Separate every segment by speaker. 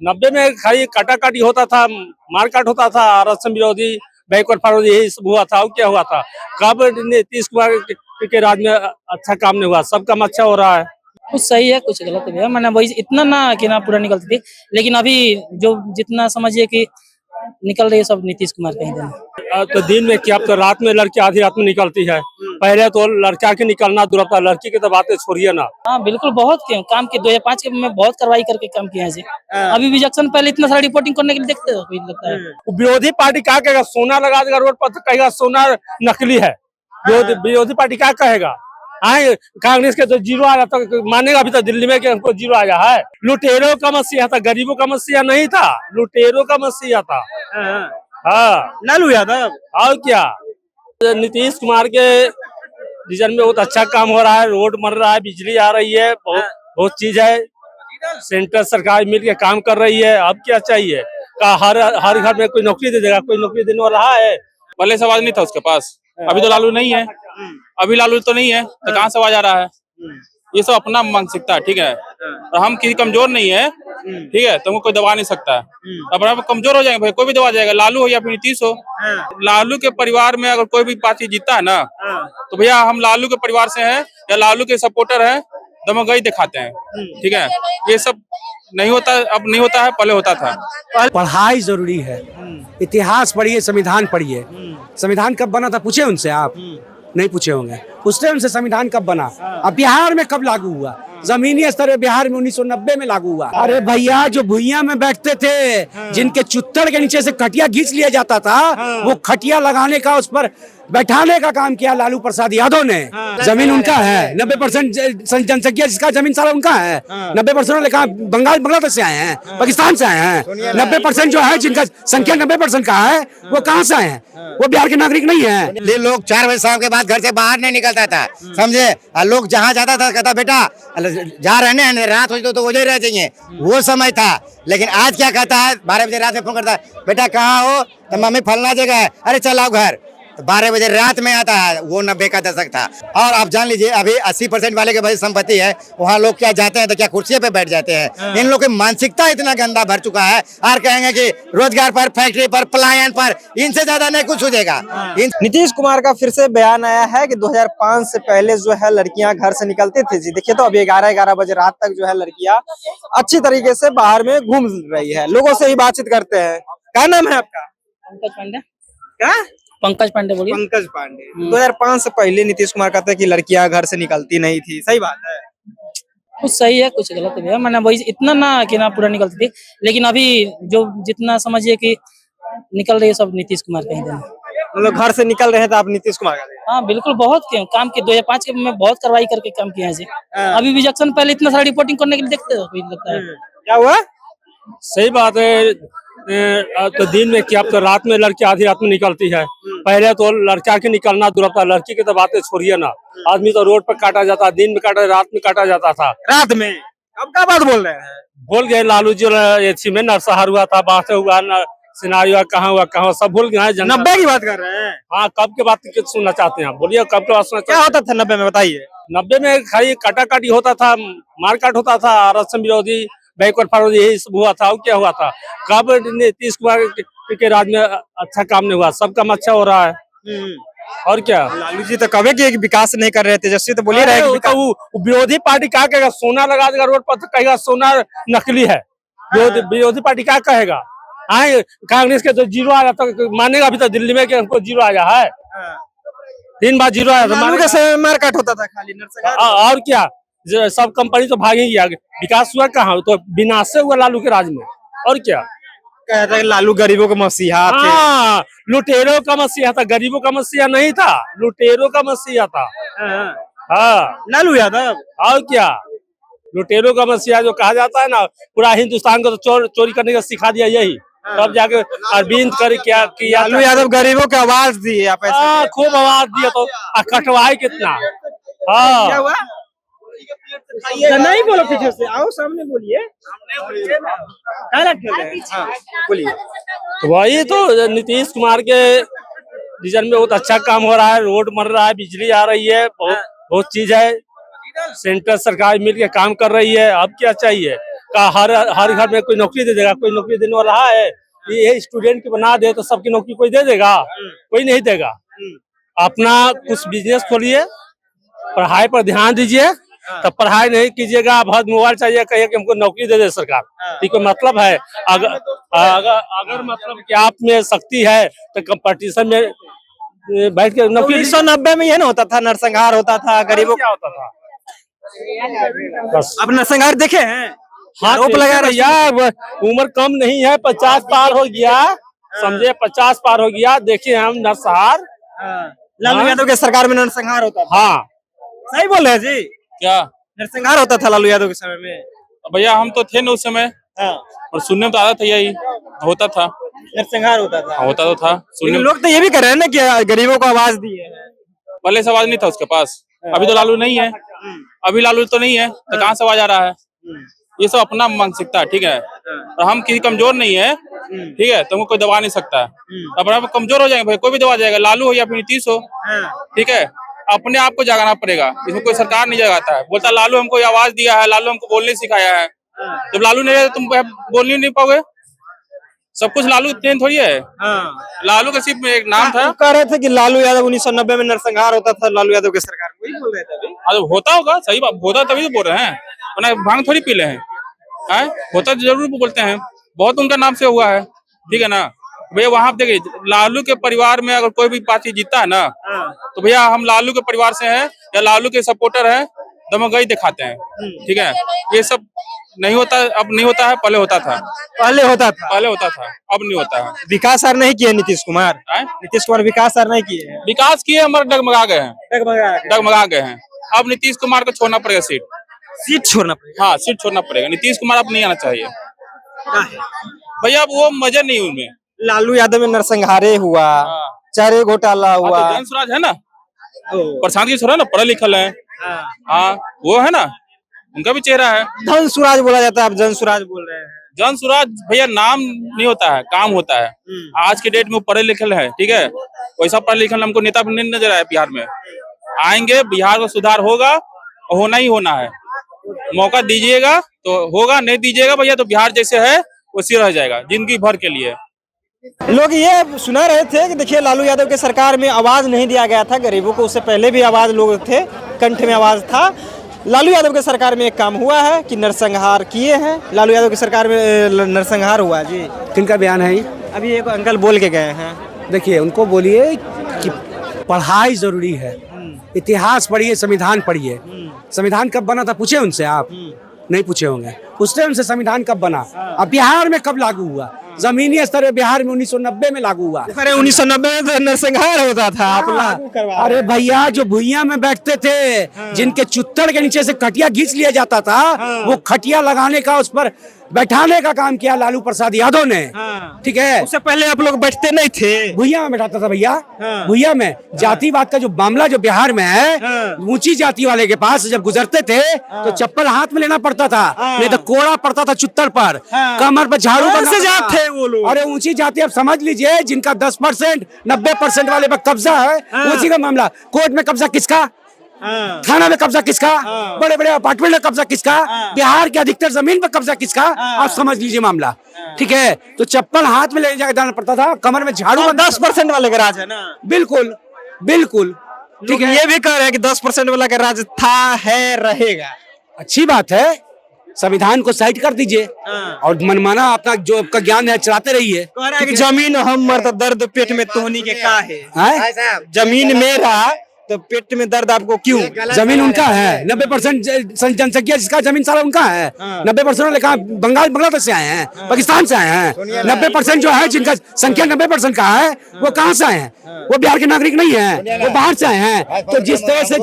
Speaker 1: 90 में खाली काटाकाटी होता था, मारकाट होता था, आरक्षण विरोधी, बैकवर्ड फॉरवर्ड यही सब हुआ था। और क्या हुआ था? कब नीतीश कुमार के राज में अच्छा काम नहीं हुआ? सब काम अच्छा हो रहा है।
Speaker 2: कुछ सही है कुछ गलत भी है। मैंने वही इतना ना कि ना पूरा निकलती थी, लेकिन अभी जो जितना समझिए कि निकल रही है सब नीतीश कुमार का ही देन है।
Speaker 1: तो दिन में क्या, अब तो रात में लड़की आधी रात में निकलती है। पहले तो लड़का के निकलना दूर था, लड़की की तो बातें छोड़िए ना।
Speaker 2: हाँ बिल्कुल, बहुत काम किए 2005 के में बहुत कार्रवाई करके काम किया है जी। अभी भी जंक्शन पहले इतना सारा रिपोर्टिंग करने के लिए देखते हो कोई लगता है।
Speaker 1: विरोधी पार्टी क्या कहेगा? सोना लगा देगा रोड पर तो कहेगा सोना नकली है। विरोधी पार्टी क्या कहेगा? आए कांग्रेस के तो जीरो आया तो मानेगा? अभी तो दिल्ली में कि हमको जीरो आया है। लुटेरों का मसीहा था, गरीबों का मसीहा नहीं था, लुटेरों का मसीहा था। हाँ,
Speaker 3: लालू यादव।
Speaker 1: और क्या? नीतीश कुमार के विजन में बहुत अच्छा काम हो रहा है, रोड बन रहा है, बिजली आ रही है, बहुत बहुत चीज है। सेंटर सरकार मिल के काम कर रही है। अब क्या चाहिए? हर घर में कोई नौकरी दे देगा? कोई नौकरी देने वाला है?
Speaker 4: पहले से आवाज नहीं था उसके पास, अभी तो लालू नहीं है। अभी लालू तो नहीं है तो कहाँ से आवाज आ रहा है? ये सब अपना मानसिकता है, ठीक है। और हम किसी कमजोर नहीं है, ठीक है, तुमको कोई दबा नहीं सकता है। अब हम कमजोर हो जाएंगे भाई, कोई भी दबा जाएगा, लालू हो या फिर नीतीश हो। लालू के परिवार में अगर कोई भी पार्टी जीता है ना, तो भैया हम लालू के परिवार से हैं या लालू के सपोर्टर हैं, दमगई दिखाते हैं, ठीक है। ये सब नहीं होता, अब नहीं होता है, पहले होता था।
Speaker 5: पढ़ाई जरूरी है, इतिहास पढ़िए, संविधान पढ़िए। संविधान कब बना था पूछे उनसे? आप नहीं पूछे होंगे, पूछते उनसे संविधान कब बना। अब बिहार में कब लागू हुआ? जमीनी स्तर पे बिहार में 1990 में लागू हुआ। अरे भैया, जो भुइयां में बैठते थे, जिनके चुत्तर के नीचे से खटिया खींच लिया जाता था, वो खटिया लगाने का, उस पर बैठाने का काम किया लालू प्रसाद यादव ने। जमीन उनका है, 90% जनसंख्या जिसका जमीन सारा उनका है। 90% कहा बांग्लादेश से आए हैं, पाकिस्तान से आए हैं। 90% जो है, जिनका संख्या 90% का है, वो कहाँ से आए हैं? वो बिहार के नागरिक नहीं है।
Speaker 6: ये लोग 4 बजे शाम के बाद घर से बाहर नहीं निकलता था, समझे। लोग जहाँ जाता था कहता बेटा जा रहने हैं, रात हो तो वजह रह जाइए, वो समय था। लेकिन आज क्या कहता है? 12 बजे रात में फोन करता है, बेटा कहाँ हो? तो मम्मी फलना जगह है, अरे चल आओ घर। तो 12 बजे रात में आता है। वो 90 का दशक था। और आप जान लीजिए, अभी 80% वाले के भाई संपत्ति है, वहाँ लोग क्या जाते हैं तो क्या कुर्सी पे बैठ जाते हैं। इन लोग की मानसिकता इतना गंदा भर चुका है। और कहेंगे कि रोजगार पर, फैक्ट्री पर, पलायन पर, इनसे ज्यादा नहीं कुछ सूझेगा।
Speaker 3: नीतीश कुमार का फिर से बयान आया है कि 2005 से पहले जो है लड़कियां घर से निकलती थी जी। देखिए, तो अभी 11 बजे रात तक जो है लड़कियां अच्छी तरीके से बाहर में घूम रही है। लोगों से ही बातचीत करते हैं। क्या नाम है आपका?
Speaker 2: पंकज पांडे।
Speaker 3: क्या?
Speaker 2: पंकज पांडे बोलिए।
Speaker 3: पंकज पांडे। 2005 से पहले नीतीश कुमार कहते हैं कि लड़कियां घर से निकलती नहीं थी, सही बात है?
Speaker 2: कुछ सही है कुछ गलत भी है। मैंने वही इतना ना कि ना पूरा निकलती थी, लेकिन अभी जो जितना समझिए कि निकल रही है सब नीतीश कुमार का ही देन है।
Speaker 3: मतलब घर से निकल रहे थे आप नीतीश कुमार का?
Speaker 2: हाँ बिल्कुल, बहुत काम किए 2005 के में बहुत कार्रवाई करके काम किया है जी। अभी भी जंक्शन पहले इतना सारा रिपोर्टिंग करने के लिए देखते हो कोई लगता है।
Speaker 3: क्या हुआ?
Speaker 1: सही बात है। तो दिन में क्या, अब तो रात में लड़की आधी रात में निकलती है। पहले तो लड़का के निकलना दूर था, लड़की की तो बातें छोड़िए ना। आदमी तो रोड पर काटा जाता, दिन में काटा, रात में काटा जाता था।
Speaker 3: रात में? अब क्या बात बोल रहे हैं?
Speaker 1: भूल गए लालू जी एथी में नरसंहार हुआ था, बात हुआ, सिनारी हुआ, कहाँ सब भूल गए हैं।
Speaker 3: 90 की बात कर रहे हैं?
Speaker 1: हाँ, कब के बात सुनना चाहते हैं आप? बोलिए, कब के बात सुनना
Speaker 3: क्या होता था 90 में, बताइए।
Speaker 1: 90 में खाली काटाकाटी होता था, मारकाट होता था, आरक्षण विरोधी, बैकवर्ड फॉरवर्ड यही सब हुआ था। और क्या हुआ था? कब नीतीश कुमार के राज में अच्छा काम नहीं हुआ? सब काम अच्छा हो रहा है। और क्या?
Speaker 3: लालू जी तो कभी कि विकास नहीं कर रहे, तेजस्वी तो बोल ही रहे हैं कि
Speaker 1: वो विरोधी पार्टी क्या कहेगा? सोना लगा देगा रोड पर तो कहेगा सोना नकली है। विरोधी पार्टी क्या कहेगा? आए कांग्रेस के तो जीरो आया तो मानेगा? अभी तो दिल्ली में कि हमको जीरो आया है। 3 बार जीरो आया
Speaker 3: लालू के समय मारकाट होता था खाली नरसंहार।
Speaker 1: और क्या? सब कंपनी तो भागेगी आगे। विकास हुआ कहाँ? तो विनाश से हुआ लालू के राज में। और क्या?
Speaker 3: कहता है लालू गरीबों का मसीहा थे।
Speaker 1: हाँ, लुटेरों का मसीहा था, गरीबों का मसीहा नहीं था, लुटेरों का मसीहा था। हाँ,
Speaker 3: लालू यादव।
Speaker 1: और क्या? लुटेरों का मसीहा जो कहा जाता है ना, पूरा हिंदुस्तान को तो चोरी करने का सिखा दिया यही। तब जाके अरविंद कर क्या किया?
Speaker 3: लालू यादव गरीबों को आवाज दी आप ऐसे?
Speaker 1: हाँ, खूब आवाज दिया तो कटवाए कितना। हाँ,
Speaker 3: क्या हुआ? नहीं बोलो, पीछे से आओ, सामने बोलिए। बोलिए।
Speaker 1: वही तो नीतीश कुमार के विजन में बहुत अच्छा काम हो रहा है, रोड बन रहा है, बिजली आ रही है, बहुत बहुत चीज है। सेंटर सरकार मिल के काम कर रही है। अब क्या चाहिए? का हर घर में कोई नौकरी दे देगा? कोई नौकरी देने वाला है? ये स्टूडेंट की बना दे तो सबकी नौकरी कोई दे देगा? कोई नहीं देगा। अपना कुछ बिजनेस खोलिए, पढ़ाई पर ध्यान दीजिए। तब पढ़ाई नहीं कीजिएगा, बहुत मोबाइल चाहिए, कहिए कि हमको नौकरी दे दे सरकार, ठीक है? मतलब है अगर मतलब कि आप में शक्ति है तो कंपटीशन में बैठ के नौकरी
Speaker 3: 1990 में ये ना होता था, नरसंहार होता था, गरीबों
Speaker 1: क्या होता था? बस
Speaker 3: अब नरसंहार देखे हैं?
Speaker 1: हाँ,
Speaker 3: आरोप लगा रहे
Speaker 1: भैया, उम्र कम नहीं है, 50 पार हो गया, समझे? 50 पार हो गया। देखिए हम नरसंहार,
Speaker 3: लालू यादव के सरकार में नरसंहार होता था।
Speaker 1: हाँ
Speaker 3: सही बोल रहे हैं जी,
Speaker 4: क्या
Speaker 3: नरसंहार होता था लालू यादव के समय में।
Speaker 4: भैया, हम तो थे ना उस समय, और सुनने में तो आता था, यही होता था,
Speaker 3: नरसंहार होता था।
Speaker 4: होता तो था सुनने
Speaker 3: लेकिन
Speaker 4: में।
Speaker 3: लोग तो ये भी कर रहे हैं ना कि गरीबों को आवाज दी है।
Speaker 4: पहले से आवाज नहीं था उसके पास, अभी तो लालू नहीं है, अभी लालू तो नहीं है तो कहाँ से आवाज आ रहा है? ये सब अपना मानसिकता है, ठीक है? और हम किसी कमजोर नहीं है, ठीक है? तुमको कोई दबा नहीं सकता है। अब हम कमजोर हो जाएंगे भाई, कोई भी दबा जाएगा, लालू हो या फिर नीतीश हो, ठीक है? अपने आप को जगाना पड़ेगा, इसमें कोई सरकार नहीं जगाता है। बोलता लालू हमको आवाज दिया है, लालू हमको बोलने सिखाया है। जब लालू नहीं है तुम बोल नहीं पाओगे। सब कुछ लालू ट्रेन थोड़ी है, लालू का सिर्फ एक नाम था।
Speaker 3: कह रहे थे कि लालू यादव 1990 में नरसंहार होता था लालू यादव के सरकार में, वही बोल रहे थे अभी।
Speaker 4: अरे होता होगा, सही बात, होता तभी तो बोल रहे हैं, वरना भांग थोड़ी पी ले हैं। होता जरूर बोलते हैं, बहुत उनका नाम से हुआ है, ठीक है ना भैया? वहां पे देखिए, लालू के परिवार में अगर कोई भी पार्टी जीतता है ना, तो भैया हम लालू के परिवार से हैं या लालू के सपोर्टर हैं, दमगई दिखाते हैं, ठीक है? ये सब नहीं होता, अब नहीं होता है, पहले होता था,
Speaker 3: पहले होता था,
Speaker 4: अब नहीं होता है।
Speaker 3: विकास सर नहीं किए नीतीश कुमार, विकास सर नहीं किए हैं,
Speaker 4: विकास किए, हमारे डगमगा गए हैं,
Speaker 3: डगमगा के।
Speaker 4: डगमगा गए हैं। अब नीतीश कुमार को छोड़ना पड़ेगा
Speaker 3: सीट छोड़ना पड़ेगा।
Speaker 4: हाँ, सीट छोड़ना पड़ेगा। नीतीश कुमार अब नहीं आना चाहिए भैया, अब वो मजा नहीं उनमें।
Speaker 3: लालू यादव में नरसंहारे हुआ, चारे घोटाला हुआ,
Speaker 4: तो जनसुराज है ना, प्रशांत किशोर है ना, पढ़ा लिखल है, हाँ वो है ना, उनका भी चेहरा है।
Speaker 3: धन सुराज बोला जाता है, आप जन सुराज बोल रहे हैं।
Speaker 4: जन सुराज भैया नाम नहीं होता है, काम होता है। आज के डेट में वो पढ़े लिखल है, ठीक है? वैसा पढ़े लिखल हमको नेता भी नहीं नजर आया बिहार में। आएंगे, बिहार का सुधार होगा, और होना ही होना है। मौका दीजिएगा तो होगा, नहीं दीजिएगा भैया तो बिहार जैसे है वैसे रह जाएगा जिंदगी भर के लिए।
Speaker 3: लोग ये सुना रहे थे कि देखिए लालू यादव के सरकार में आवाज नहीं दिया गया था गरीबों को, उससे पहले भी आवाज लोग थे, कंठ में आवाज था। लालू यादव के सरकार में एक काम हुआ है कि नरसंहार किए हैं, लालू यादव की सरकार में नरसंहार हुआ जी।
Speaker 5: किनका बयान है ये?
Speaker 3: अभी एक अंकल बोल के गए हैं।
Speaker 5: देखिए, उनको बोलिए कि पढ़ाई जरूरी है, इतिहास पढ़िए, संविधान पढ़िए। संविधान कब बना था पूछे उनसे आप? नहीं पूछे होंगे। पूछते उनसे संविधान कब बना, अब बिहार में कब लागू हुआ? जमीनी स्तर पे बिहार में 1990 में लागू हुआ।
Speaker 3: अरे 1990 में तो नरसंहार होता था, आप लागू करवा।
Speaker 5: अरे भैया, जो भुइया में बैठते थे, जिनके चुत्तर के नीचे से खटिया खींच लिया जाता था, वो खटिया लगाने का, उस पर बैठाने का काम किया लालू प्रसाद यादव ने, ठीक है?
Speaker 3: उससे पहले आप लोग बैठते नहीं थे,
Speaker 5: भुइया में बैठाता था भैया। भुइया में जातिवाद का जो मामला जो बिहार में है, ऊंची जाति वाले के पास जब गुजरते थे तो चप्पल हाथ में लेना पड़ता था, नहीं तो कोड़ा पड़ता था चुत्तर पर, कमर पर झाड़ू
Speaker 3: से जाते थे वो लोग।
Speaker 5: अरे ऊंची जाति, अब समझ लीजिए, जिनका 10% 90% वाले पर कब्जा है, उसी का मामला। कोर्ट में कब्जा किसका? थाना में कब्जा किसका? बड़े बड़े अपार्टमेंट में कब्जा किसका? बिहार के अधिकतर जमीन पर कब्जा किसका? आप समझ लीजिए मामला, ठीक है? तो चप्पल हाथ में ले जाना पड़ता था, कमर में झाड़ू।
Speaker 3: 10% वाले का राज है ना।
Speaker 5: बिल्कुल बिल्कुल, ठीक है।
Speaker 3: ये भी कह रहे हैं कि 10% वाला का राज था, है, रहेगा।
Speaker 5: अच्छी बात है, संविधान को साइड कर दीजिए और मनमाना अपना जो आपका ज्ञान है चलाते रहिए।
Speaker 3: कह रहा है कि जमीन हमर तो दर्द पेट में तोहनी के का है? जमीन मेरा तो पेट में दर्द आपको क्यों?
Speaker 5: जमीन उनका है, 90% जनसंख्या जिसका जमीन सारा उनका है। 90% वाले कहाँ? बांग्लादेश से आए हैं, पाकिस्तान से आए हैं। 90% जो है जिनका संख्या 90% का है, वो कहाँ से आए हैं? वो बिहार के नागरिक नहीं है, वो बाहर से आए हैं। तो जिस तरह से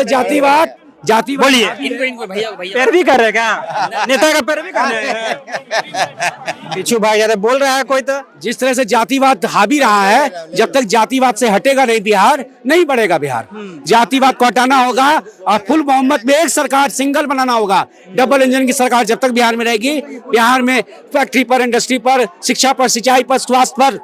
Speaker 5: जातिवाद
Speaker 3: बोलिए,
Speaker 2: इनको भैया
Speaker 3: पैरवी कर रहे क्या? नेता का पैरवी कर रहे हैं। पीछू भाई ज्यादा बोल रहा है कोई तो।
Speaker 5: जिस तरह से जातिवाद हावी रहा है, जब तक जातिवाद से हटेगा नहीं बिहार, नहीं बढ़ेगा बिहार। जातिवाद को हटाना होगा और फुल बहुमत में एक सरकार सिंगल बनाना होगा। डबल इंजन की सरकार जब तक बिहार में रहेगी, बिहार में फैक्ट्री पर, इंडस्ट्री पर, शिक्षा पर, सिंचाई पर, स्वास्थ्य पर,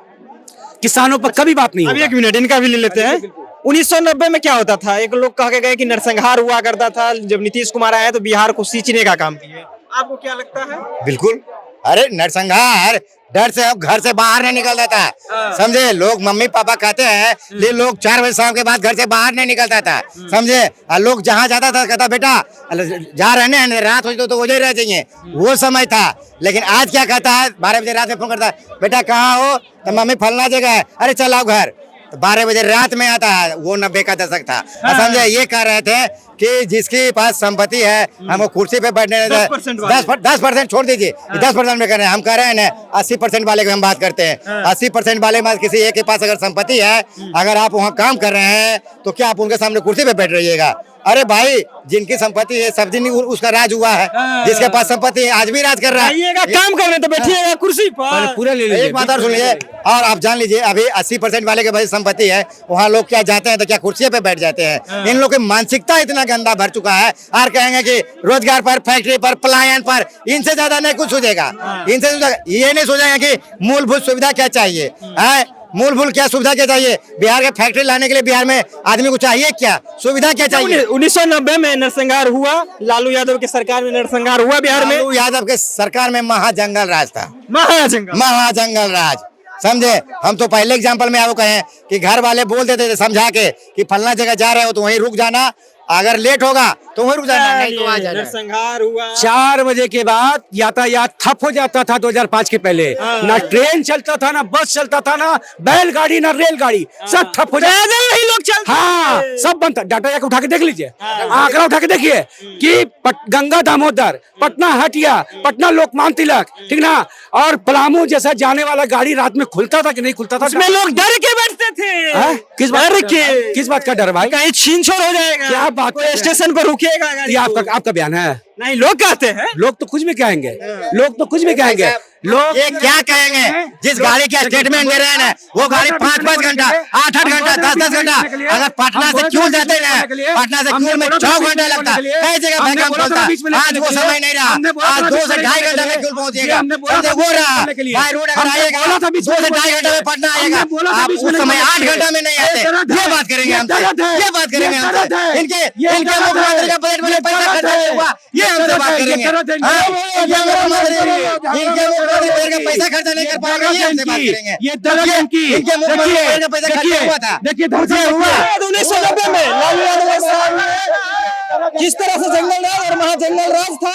Speaker 5: किसानों पर कभी बात नहीं।
Speaker 3: अभी 1 मिनट इनका भी ले लेते हैं। 1990 में क्या होता था? एक लोग कह के गए कि नरसंहार हुआ करता था, जब नीतीश कुमार आए तो बिहार को सींचने का काम किए। आपको क्या लगता है?
Speaker 6: बिल्कुल। अरे नरसंहार, डर से अब घर से बाहर नहीं निकलता था, समझे। लोग मम्मी पापा कहते हैं ये लोग 4 बजे शाम के बाद घर से बाहर नहीं निकलता था, समझे। और लोग जहाँ जाता था कहता बेटा जा रहे हैं, रात हो तो हो ही रह जाइए, वो समय था। लेकिन आज क्या कहता है, 12 बजे रात में फोन करता है, बेटा कहाँ हो, तो मम्मी फलना जगह है, अरे चल आओ घर। तो 12 बजे रात में आता है, वो 90 का दशक था। समझे, ये कह रहे थे कि जिसके पास संपत्ति है हमको कुर्सी पे बैठने 10% छोड़ दीजिए, 10% में कर रहे हैं। हम कह रहे हैं ना 80% वाले की हम बात करते हैं। 80% वाले में किसी एक के पास अगर संपत्ति है, अगर आप वहाँ काम कर रहे हैं तो क्या आप उनके सामने कुर्सी पे बैठ रहिएगा? अरे भाई, जिनकी संपत्ति है सब दिन उसका राज हुआ है, जिसके पास संपत्ति है आज भी राज कर रहा है।
Speaker 3: काम करने तो बैठिएगा कुर्सी पर।
Speaker 5: पूरा ले लीजिए।
Speaker 6: एक बात और सुन लीजिए, और आप जान लीजिए अभी 80% वाले के पास संपत्ति है, वहाँ लोग क्या जाते हैं तो क्या कुर्सी पे बैठ जाते हैं। इन लोग की मानसिकता इतना गंदा भर चुका है, और कहेंगे कि रोजगार पर, फैक्ट्री पर, पलायन पर, इनसे ज्यादा नहीं कुछ सोचेगा। इनसे ये नहीं सोचेगा कि मूलभूत सुविधा क्या चाहिए है, मूलभूत क्या सुविधा क्या चाहिए। बिहार के फैक्ट्री लाने के लिए बिहार में आदमी को चाहिए क्या, सुविधा क्या चाहिए।
Speaker 3: 1990 में नरसंहार हुआ, लालू यादव की सरकार में नरसंहार हुआ बिहार में।
Speaker 6: लालू यादव के सरकार में महाजंगल राज था,
Speaker 3: महाजंगल
Speaker 6: महाजंगल राज, समझे। हम तो पहले एग्जाम्पल में आपको कहें कि घर वाले बोल देते थे समझा के कि फलना जगह जा रहे हो तो वहीं रुक जाना, अगर लेट होगा तो वहीं रुक जाना, नहीं तो आ जाना।
Speaker 3: नरसंहार हुआ
Speaker 5: 4 बजे के बाद यातायात ठप हो जाता था 2005 के पहले। ना ट्रेन चलता था, ना बस चलता था, ना बैलगाड़ी, ना रेलगाड़ी, सब ठप हो जाता।
Speaker 3: वही लोग चलते।
Speaker 5: हाँ, सब बनता। डाटा जाके उठा के देख लीजिए, आंकड़ा उठा के देखिए कि गंगा दामोदर, पटना हटिया, पटना लोकमान्य तिलक, ठीक ना, और पलामू जैसा जाने वाला गाड़ी रात में खुलता था कि नहीं खुलता था?
Speaker 3: उसमें लोग डर के बैठते थे।
Speaker 5: किस बात का डर भाई?
Speaker 3: कहीं छीन छोड़ हो जाएगा,
Speaker 5: क्या बात,
Speaker 3: कोई स्टेशन पर रुकेगा गाड़ी।
Speaker 5: ये आपका बयान है?
Speaker 3: नहीं, लोग कहते हैं।
Speaker 5: लोग तो कुछ भी कहेंगे, लोग तो कुछ भी कहेंगे। लोग
Speaker 6: ये क्या कहेंगे, जिस गाड़ी का स्टेटमेंट दे रहे हैं ना, वो गाड़ी 5-5 घंटा, 8-8 घंटा, 10-10 घंटा, अगर पटना से क्यों जाते हैं, पटना से क्यों में 6 घंटा लगता है, कई जगह बैकअप चलता है। आज वो समय नहीं रहा, आज 2 से 2.5 घंटा में क्यों पहुंचेगा, वो रहा भाई। रोड अगर आएगा 2 से 2.5 घंटा में पटना आएगा, आप उस समय 8 घंटा में नहीं आते। ये बात करेंगे हमसे, ये बात करेंगे हमसे। इनके मुख्यमंत्री का बजट में पैसा खर्च नहीं हुआ, ये हमसे बात करेंगे। इनके पैसा खर्चा नहीं कर पाएगा, ये हमसे बात करेंगे।
Speaker 5: ये दर्द
Speaker 6: इनके मुख्यमंत्री का पैसा खर्चा हुआ था।
Speaker 5: देखिए दर्द हुआ
Speaker 3: 1990 में लालू यादव किस तरह से जंगल राज और महाजंगल राज था।